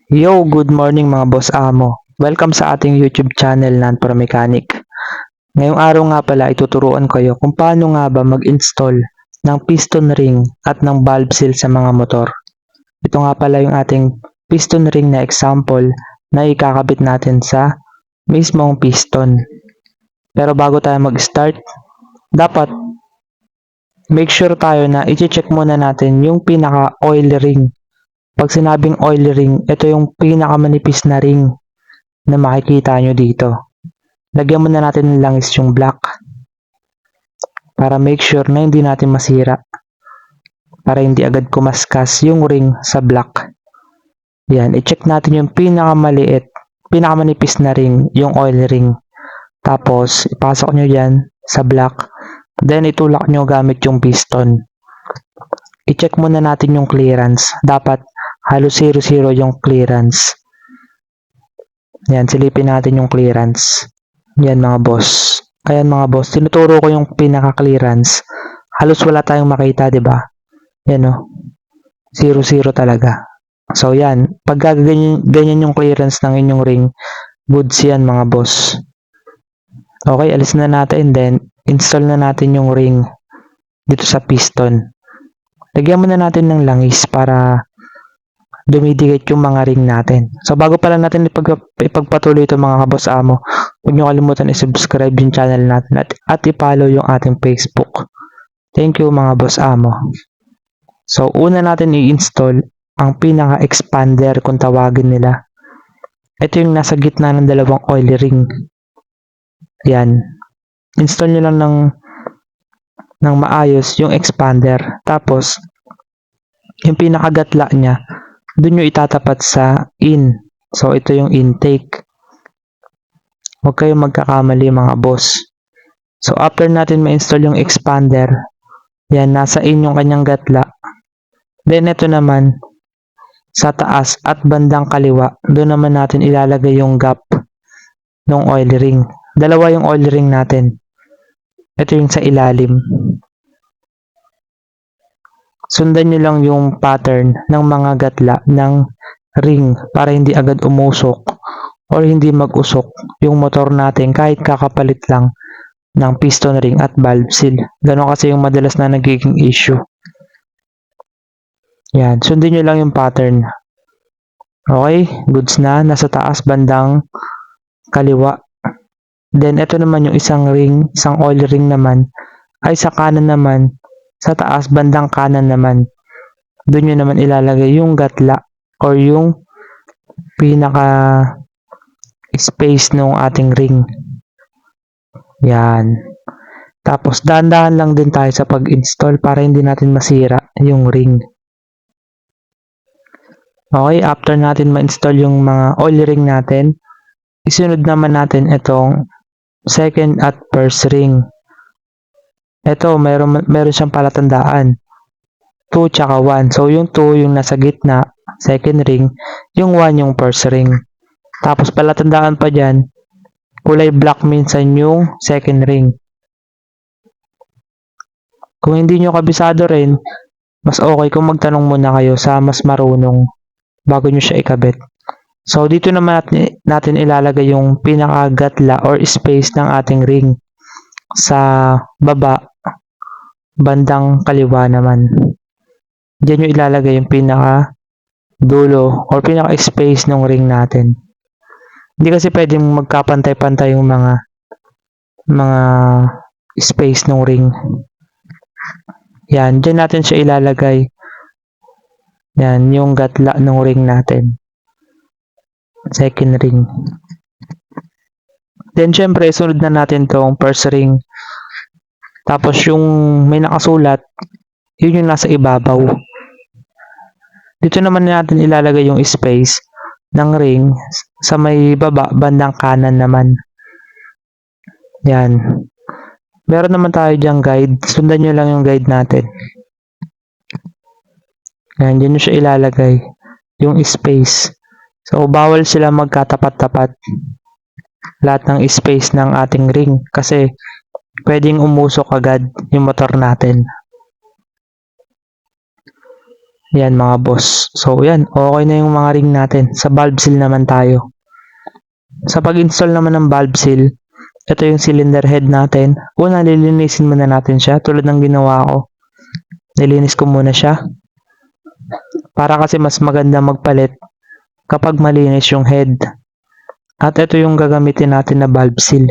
Yo, good morning mga boss amo. Welcome sa ating YouTube channel Nan Pro Mechanic. Ngayong araw nga pala ituturuan kayo kung paano nga ba mag-install ng piston ring at ng valve seal sa mga motor. Ito nga pala yung ating piston ring na example na ikakabit natin sa mismong piston. Pero bago tayo mag-start, dapat make sure tayo na i-check muna natin yung pinaka-oil ring. Pag sinabing oil ring, ito yung pinakamanipis na ring na makikita nyo dito. Lagyan muna natin ng langis yung black para make sure na hindi natin masira. Para hindi agad kumaskas yung ring sa black. Yan, i-check natin yung pinakamanipis na ring, yung oil ring. Tapos, ipasok nyo yan sa black. Then, itulak nyo gamit yung piston. I-check muna natin yung clearance. Dapat halos 0-0 yung clearance. Yan, silipin natin yung clearance. Yan mga boss. Ayan mga boss, tinuturo ko yung pinaka-clearance. Halos wala tayong makita, 'di ba? Yan oh. 0-0 talaga. So yan, pag ganyan yung clearance ng inyong ring, goods yan mga boss. Okay, alis na natin, then install na natin yung ring dito sa piston. Lagyan muna natin ng langis para dumidikit yung mga ring natin. So bago pala natin ipagpatuloy ito mga kaboss amo, huwag nyo kalimutan i-subscribe yung channel natin at i-follow yung ating Facebook. Thank you mga boss amo. So una natin i-install ang pinaka-expander kung tawagin nila. Ito yung nasa gitna ng dalawang oil ring. Yan. Install nyo lang ng maayos yung expander. Tapos yung pinakagatla niya, doon nyo itatapat sa in. So, ito yung intake. Huwag kayong magkakamali mga boss. So, after natin ma-install yung expander, yan, nasa in yung kanyang gatla. Then, ito naman, sa taas at bandang kaliwa, doon naman natin ilalagay yung gap ng oil ring. Dalawa yung oil ring natin. Ito yung sa ilalim. Sundan nyo lang yung pattern ng mga gatla ng ring para hindi agad umusok or hindi mag-usok yung motor natin kahit kakapalit lang ng piston ring at valve seal. Ganon kasi yung madalas na nagiging issue. Yan, sundin nyo lang yung pattern. Okay, goods na. Nasa taas bandang kaliwa. Then, ito naman yung isang ring, isang oil ring naman ay sa kanan naman. Sa taas, bandang kanan naman, doon nyo naman ilalagay yung gatla or yung pinaka space ng ating ring. Yan. Tapos, dahan-dahan lang din tayo sa pag-install para hindi natin masira yung ring. Okay, after natin ma-install yung mga oil ring natin, isunod naman natin itong second at first ring. Ito, meron siyang palatandaan. 2 tsaka 1. So, yung 2 yung nasa gitna, second ring. Yung 1 yung first ring. Tapos, palatandaan pa dyan, kulay black minsan yung second ring. Kung hindi nyo kabisado rin, mas okay kung magtanong muna kayo sa mas marunong bago nyo siya ikabit. So, dito naman natin ilalagay yung pinakagatla or space ng ating ring sa baba. Bandang kaliwa naman. Diyan yung ilalagay yung pinaka dulo or pinaka space ng ring natin. Hindi kasi pwedeng magkapantay-pantay yung mga space ng ring. Yan, diyan natin siya ilalagay. Yan, yung gatla ng ring natin. Second ring. Then, syempre, sunod na natin tong first ring. Tapos, yung may nakasulat, yun yung nasa ibabaw. Dito naman natin ilalagay yung space ng ring sa may baba, bandang kanan naman. Yan. Meron naman tayo diyang guide. Sundan nyo lang yung guide natin. Yan, dyan nyo siya ilalagay. Yung space. So, bawal sila magkatapat-tapat. Lahat ng space ng ating ring. Kasi, pwedeng umusok agad yung motor natin. Yan mga boss. So yan, okay na yung mga ring natin. Sa valve seal naman tayo. Sa pag-install naman ng valve seal, ito yung cylinder head natin. Una, lilinisin muna natin siya tulad ng ginawa ko. Nilinis ko muna siya. Para kasi mas maganda magpalit kapag malinis yung head. At ito yung gagamitin natin na valve seal.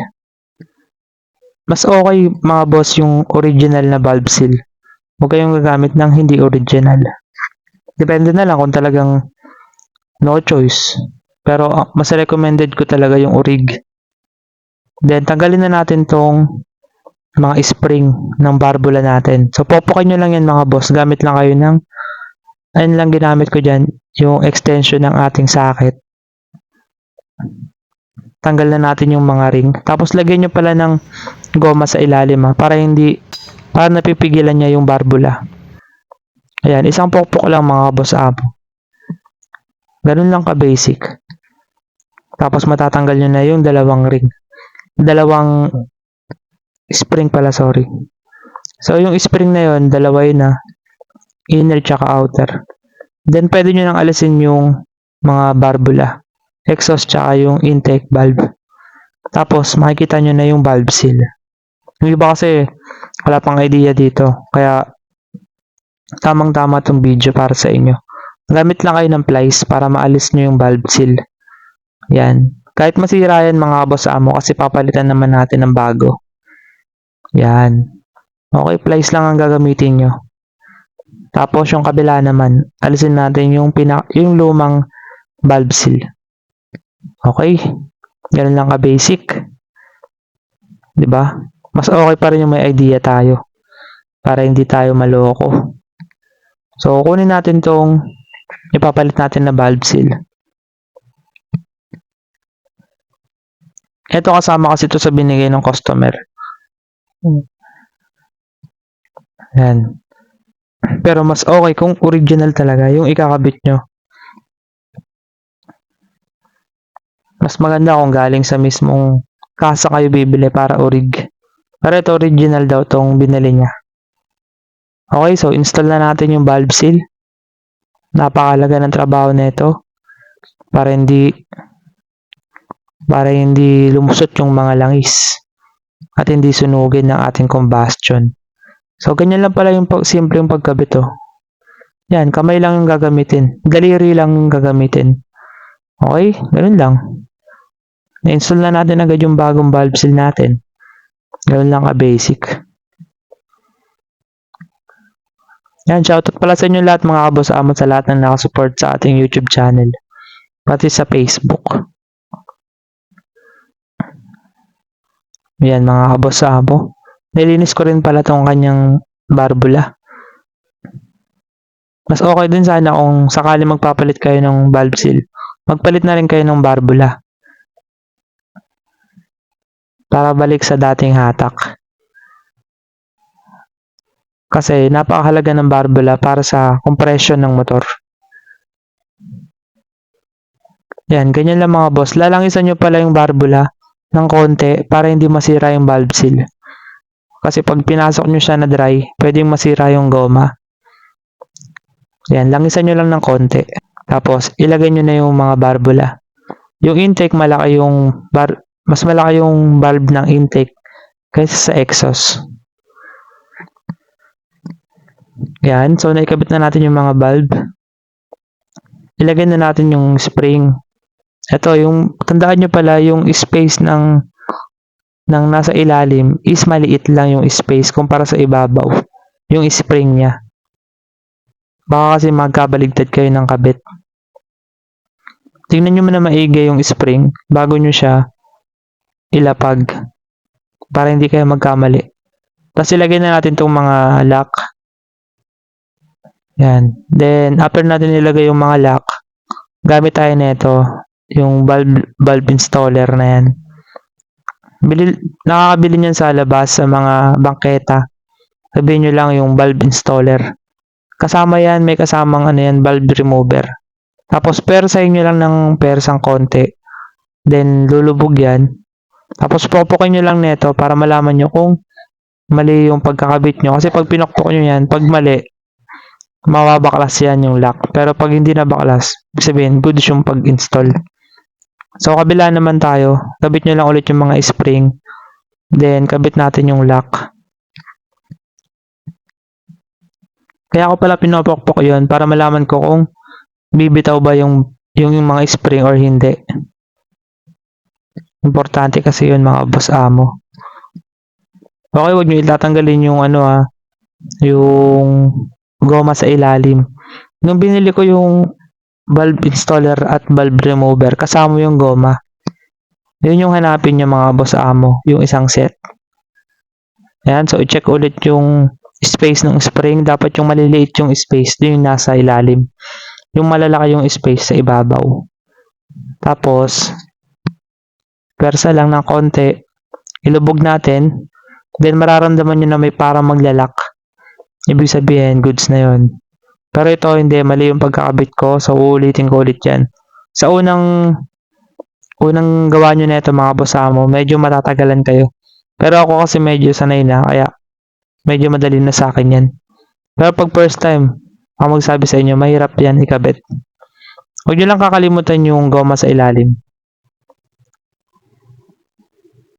Mas okay mga boss yung original na valve seal. Huwag kayong gagamit ng hindi original. Depende na lang kung talagang no choice. Pero mas recommended ko talaga yung orig. Then tanggalin na natin tong mga spring ng barbula natin. So popokin nyo lang yan mga boss. Gamit lang kayo ng, ayun lang ginamit ko dyan, yung extension ng ating socket. Tanggal na natin yung mga ring. Tapos lagyan nyo pala ng goma sa ilalim para napipigilan niya yung barbula. Ayan, isang pokpok lang mga boss amo. Ganun lang ka-basic. Tapos matatanggal nyo na yung dalawang ring. Dalawang spring pala, sorry. So, yung spring na yun, dalawa yun na. Inner tsaka outer. Then, pwede nyo nang alisin yung mga barbula. Exhaust tsaka yung intake valve. Tapos, makikita nyo na yung valve seal. Yung iba kasi, wala pang idea dito. Kaya, tamang-tama tong video para sa inyo. Gamit lang kayo ng plies para maalis nyo yung valve seal. Yan. Kahit masira yan mga boss amo kasi papalitan naman natin ng bago. Yan. Okay, plies lang ang gagamitin nyo. Tapos yung kabila naman, alisin natin yung lumang valve seal. Okay? Ganun lang ka-basic. 'Di ba? Mas okay pa rin yung may idea tayo. Para hindi tayo maloko. So, kunin natin tong ipapalit natin na valve seal. Ito kasama kasi ito sa binigay ng customer. Yan. Pero mas okay kung original talaga yung ikakabit nyo. Mas maganda kung galing sa mismong kasa kayo bibili para orig. Pero ito original daw tong binili niya. Okay, so install na natin yung valve seal. Napakalaga ng trabaho nito para hindi lumusot yung mga langis at hindi sunugin ng ating combustion. So, ganyan lang pala yung simple yung pagkabit. Yan, kamay lang yung gagamitin. Daliri lang yung gagamitin. Okay, ganun lang. Na-install na natin agad yung bagong valve seal natin. Ganun lang ka-basic. Yan, shoutout pala sa inyo lahat mga kaboss amo sa lahat ng nakasupport sa ating YouTube channel. Pati sa Facebook. Yan mga kaboss amo. Nilinis ko rin pala tong kanyang barbula. Mas okay din sana kung sakali magpapalit kayo ng valve seal. Magpalit na rin kayo ng barbula. Para balik sa dating hatak. Kasi napakahalaga ng barbula para sa compression ng motor. Yan, ganyan lang mga boss. Lalangisan nyo pala yung barbula ng konti para hindi masira yung valve seal. Kasi pag pinasok nyo siya na dry, pwedeng masira yung goma. Yan, langisan nyo lang ng konti. Tapos, ilagay nyo na yung mga barbula. Yung intake, mas malaki yung valve ng intake kaysa sa exhaust. Yan, so naikabit na natin yung mga valve. Ilagay na natin yung spring. Ito, tandaan nyo pala yung space ng nasa ilalim is maliit lang yung space kumpara sa ibabaw. Yung spring niya. Baka kasi magkabaligtad kayo ng kabit. Tingnan nyo muna maigi yung spring bago nyo siya ilapag para hindi kayo magkamali. Tapos ilagay na natin itong mga lock. Yan. Then, after natin ilagay yung mga lock, gamit tayo nito, yung valve installer na yan. Nakakabili niyan sa labas sa mga bangketa. Sabihin nyo lang yung valve installer. Kasama yan, may kasamang valve remover. Tapos, persahin nyo lang ng persang konti. Then, lulubog yan. Tapos, popokin nyo lang nito para malaman nyo kung mali yung pagkakabit nyo. Kasi pag pinokpok nyo yan, pag mali, mababaklas yan yung lock. Pero pag hindi na baklas, ibig sabihin, good yung pag-install. So, kabila naman tayo. Kabit nyo lang ulit yung mga spring. Then, kabit natin yung lock. Kaya ako pala pinopokpok yun para malaman ko kung bibitaw ba yung mga spring or hindi. Importante kasi yun mga boss amo. Okay, huwag nyo itatanggalin yung yung goma sa ilalim. Nung binili ko yung valve installer at valve remover, kasama yung goma. Yun yung hanapin nyo mga boss amo, yung isang set. Ayan, so i-check ulit yung space ng spring. Dapat yung maliliit yung space, din yung nasa ilalim. Yung malalaki yung space sa ibabaw. Tapos, persa lang ng konti, ilubog natin. Then mararamdaman nyo na may parang maglalak. Ibig sabihin, goods na yon. Pero ito hindi, mali yung pagkakabit ko. So uulitin ko ulit yan. Sa unang gawa nyo na ito mga boss amo, medyo matatagalan kayo. Pero ako kasi medyo sanay na, kaya medyo madali na sa akin yan. Pero pag first time, ako magsabi sa inyo, mahirap yan ikabit. Huwag nyo lang kakalimutan yung goma sa ilalim.